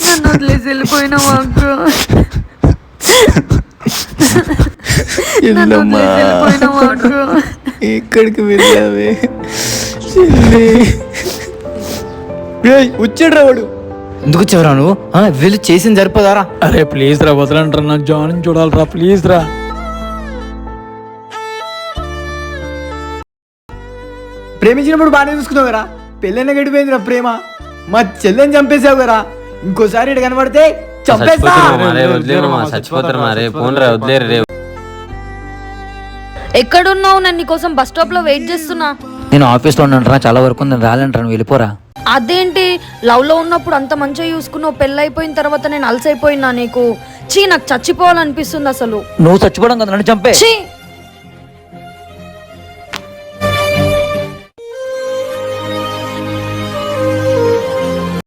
నన్ను వదిలేసి వెళ్ళిపోయినావు అక్క. నన్ను వదిలేసి వెళ్ళిపోయినావు అక్క. ఎక్కడికి వెళ్ళావే? వచ్చాడు వాడు. ఎందుకు వచ్చావురా నువ్వు? వీళ్ళు చేసింది సరిపోదారా? అరే ప్లీజ్ రా, వదలంటారా, నా జాన్ చూడాలరా, ప్లీజ్ రా. ప్రేమించినప్పుడు బాగానే చూసుకున్నావు కదా, పెళ్ళైనా గడిపోయిందిరా ప్రేమ. మా చెల్లెని చంపేసావు కదా, ఇంకోసారి ఇటు కనబడితే చంపేస్తా. ఎక్కడున్నావు? నన్ను నీకోసం బస్ స్టాప్ లో వెయిట్ చేస్తున్నా. నేను ఆఫీస్లో ఉన్నాను, చాలా వరకు నేను రాలంటాను, వెళ్ళిపోరా. అదేంటి, లవ్ లో ఉన్నప్పుడు అంత మంచిగా చూసుకున్నావు, పెళ్ళైపోయిన తర్వాత నేను అలసైపోయినా నీకు. చీ, నాకు చచ్చిపోవాలనిపిస్తుంది అసలు. నువ్వు చచ్చిపోవడం కదా, నన్ను చంపే. చీ.